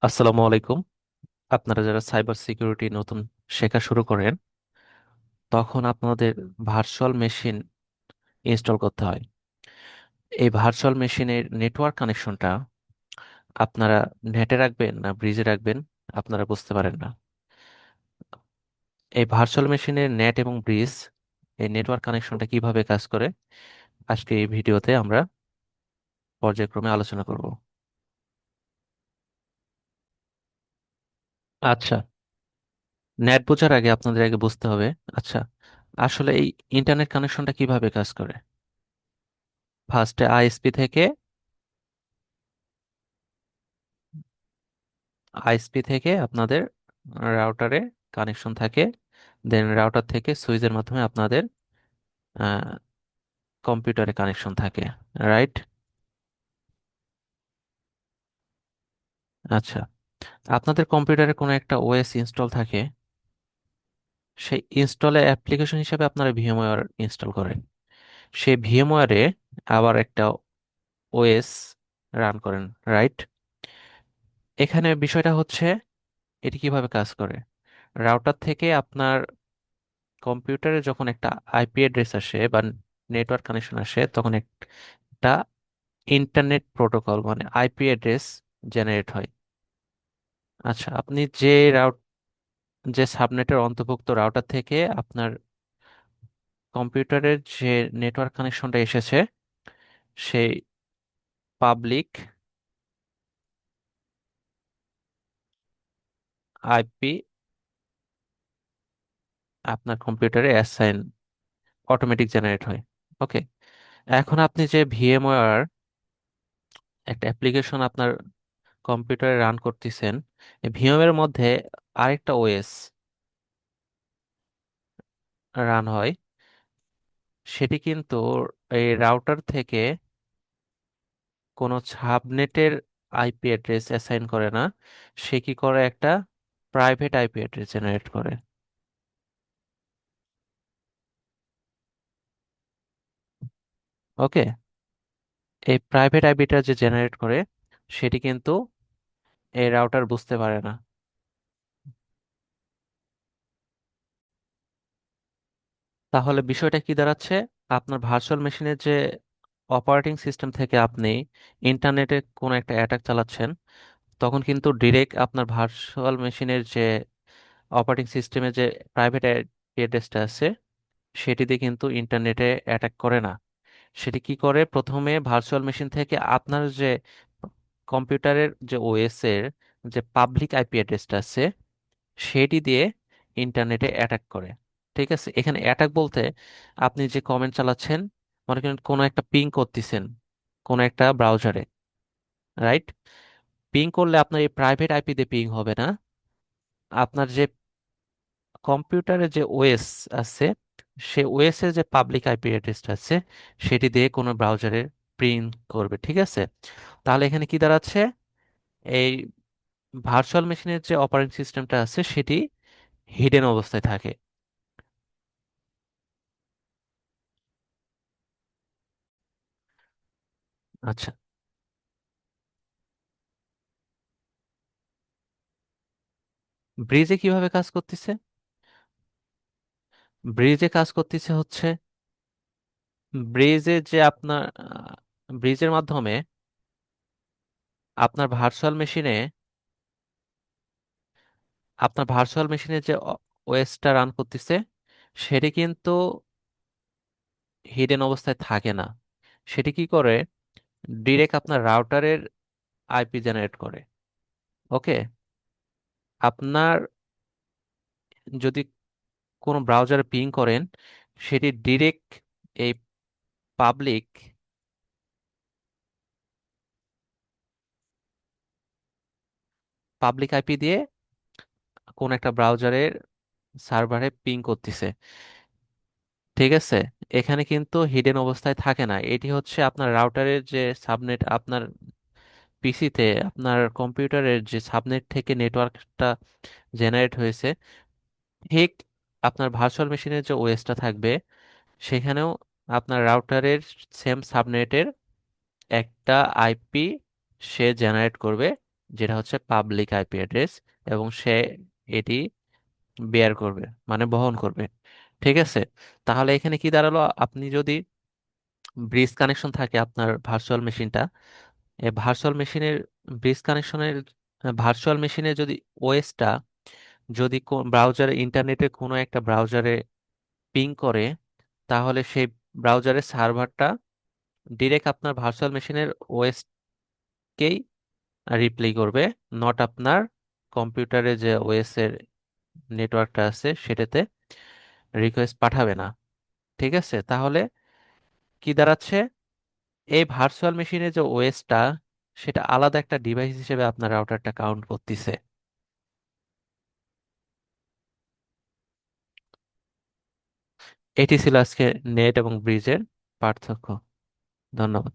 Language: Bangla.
আসসালামু আলাইকুম। আপনারা যারা সাইবার সিকিউরিটি নতুন শেখা শুরু করেন, তখন আপনাদের ভার্চুয়াল মেশিন ইনস্টল করতে হয়। এই ভার্চুয়াল মেশিনের নেটওয়ার্ক কানেকশনটা আপনারা নেটে রাখবেন না ব্রিজে রাখবেন, আপনারা বুঝতে পারেন না। এই ভার্চুয়াল মেশিনের নেট এবং ব্রিজ, এই নেটওয়ার্ক কানেকশনটা কিভাবে কাজ করে, আজকে এই ভিডিওতে আমরা পর্যায়ক্রমে আলোচনা করব। আচ্ছা, নেট বোঝার আগে আপনাদের আগে বুঝতে হবে। আচ্ছা, আসলে এই ইন্টারনেট কানেকশনটা কিভাবে কাজ করে। ফার্স্টে আইএসপি থেকে আপনাদের রাউটারে কানেকশন থাকে, দেন রাউটার থেকে সুইচের মাধ্যমে আপনাদের কম্পিউটারে কানেকশন থাকে, রাইট? আচ্ছা, আপনাদের কম্পিউটারে কোনো একটা ওএস ইনস্টল থাকে, সেই ইনস্টলে অ্যাপ্লিকেশন হিসেবে আপনারা ভিএমওয়্যার ইনস্টল করেন। সেই ভিএমওয়্যারে আবার একটা ওএস রান করেন, রাইট? এখানে বিষয়টা হচ্ছে এটি কিভাবে কাজ করে। রাউটার থেকে আপনার কম্পিউটারে যখন একটা আইপি অ্যাড্রেস আসে বা নেটওয়ার্ক কানেকশন আসে, তখন একটা ইন্টারনেট প্রোটোকল মানে আইপি অ্যাড্রেস জেনারেট হয়। আচ্ছা, আপনি যে সাবনেটের অন্তর্ভুক্ত রাউটার থেকে আপনার কম্পিউটারের যে নেটওয়ার্ক কানেকশনটা এসেছে, সেই পাবলিক আইপি আপনার কম্পিউটারে অ্যাসাইন অটোমেটিক জেনারেট হয়। ওকে, এখন আপনি যে ভিএমওয়্যার একটা অ্যাপ্লিকেশন আপনার কম্পিউটারে রান করতেছেন, এই ভিএমওয়্যার মধ্যে আরেকটা ওএস রান হয়। সেটি কিন্তু এই রাউটার থেকে কোনো সাবনেটের আইপি অ্যাড্রেস অ্যাসাইন করে না, সে কি করে একটা প্রাইভেট আইপি অ্যাড্রেস জেনারেট করে। ওকে, এই প্রাইভেট আইপিটা যে জেনারেট করে, সেটি কিন্তু এই রাউটার বুঝতে পারে না। তাহলে বিষয়টা কি দাঁড়াচ্ছে, আপনার ভার্চুয়াল মেশিনের যে অপারেটিং সিস্টেম থেকে আপনি ইন্টারনেটে কোনো একটা অ্যাটাক চালাচ্ছেন, তখন কিন্তু ডিরেক্ট আপনার ভার্চুয়াল মেশিনের যে অপারেটিং সিস্টেমে যে প্রাইভেট অ্যাড্রেসটা আছে, সেটি দিয়ে কিন্তু ইন্টারনেটে অ্যাটাক করে না। সেটি কি করে, প্রথমে ভার্চুয়াল মেশিন থেকে আপনার যে কম্পিউটারের যে ওএস এর যে পাবলিক আইপি অ্যাড্রেসটা আছে, সেটি দিয়ে ইন্টারনেটে অ্যাটাক করে। ঠিক আছে, এখানে অ্যাটাক বলতে আপনি যে কমেন্ট চালাচ্ছেন, মনে করেন কোনো একটা পিং করতেছেন কোনো একটা ব্রাউজারে, রাইট? পিং করলে আপনার এই প্রাইভেট আইপি দিয়ে পিং হবে না, আপনার যে কম্পিউটারে যে ওএস আছে, সে ওএস এর যে পাবলিক আইপি অ্যাড্রেসটা আছে, সেটি দিয়ে কোনো ব্রাউজারে প্রিন্ট করবে। ঠিক আছে, তাহলে এখানে কি দাঁড়াচ্ছে, এই ভার্চুয়াল মেশিনের যে অপারেটিং সিস্টেমটা আছে, সেটি হিডেন অবস্থায় থাকে। আচ্ছা, ব্রিজে কিভাবে কাজ করতেছে। ব্রিজে কাজ করতেছে হচ্ছে, ব্রিজে যে আপনার ব্রিজের মাধ্যমে আপনার ভার্চুয়াল মেশিনে যে ওএসটা রান করতেছে, সেটি কিন্তু হিডেন অবস্থায় থাকে না। সেটি কি করে, ডিরেক্ট আপনার রাউটারের আইপি জেনারেট করে। ওকে, আপনার যদি কোনো ব্রাউজারে পিং করেন, সেটি ডিরেক্ট এই পাবলিক আইপি দিয়ে কোন একটা ব্রাউজারের সার্ভারে পিং করতেছে। ঠিক আছে, এখানে কিন্তু হিডেন অবস্থায় থাকে না। এটি হচ্ছে আপনার রাউটারের যে সাবনেট, আপনার পিসিতে আপনার কম্পিউটারের যে সাবনেট থেকে নেটওয়ার্কটা জেনারেট হয়েছে, ঠিক আপনার ভার্চুয়াল মেশিনের যে ওএসটা থাকবে, সেখানেও আপনার রাউটারের সেম সাবনেটের একটা আইপি সে জেনারেট করবে। যেটা হচ্ছে পাবলিক আইপি অ্যাড্রেস, এবং সে এটি বেয়ার করবে, মানে বহন করবে। ঠিক আছে, তাহলে এখানে কি দাঁড়ালো, আপনি যদি ব্রিজ কানেকশন থাকে আপনার ভার্চুয়াল মেশিনটা, এই ভার্চুয়াল মেশিনের ব্রিজ কানেকশনের ভার্চুয়াল মেশিনে যদি ওএসটা যদি ব্রাউজারে, ইন্টারনেটের কোনো একটা ব্রাউজারে পিং করে, তাহলে সেই ব্রাউজারের সার্ভারটা ডিরেক্ট আপনার ভার্চুয়াল মেশিনের ওএসকেই রিপ্লাই করবে, নট আপনার কম্পিউটারে যে ওএস এর নেটওয়ার্কটা আছে সেটাতে রিকোয়েস্ট পাঠাবে না। ঠিক আছে, তাহলে কি দাঁড়াচ্ছে, এই ভার্চুয়াল মেশিনের যে ওএসটা, সেটা আলাদা একটা ডিভাইস হিসেবে আপনার রাউটারটা কাউন্ট করতেছে। এটি ছিল আজকে নেট এবং ব্রিজের পার্থক্য। ধন্যবাদ।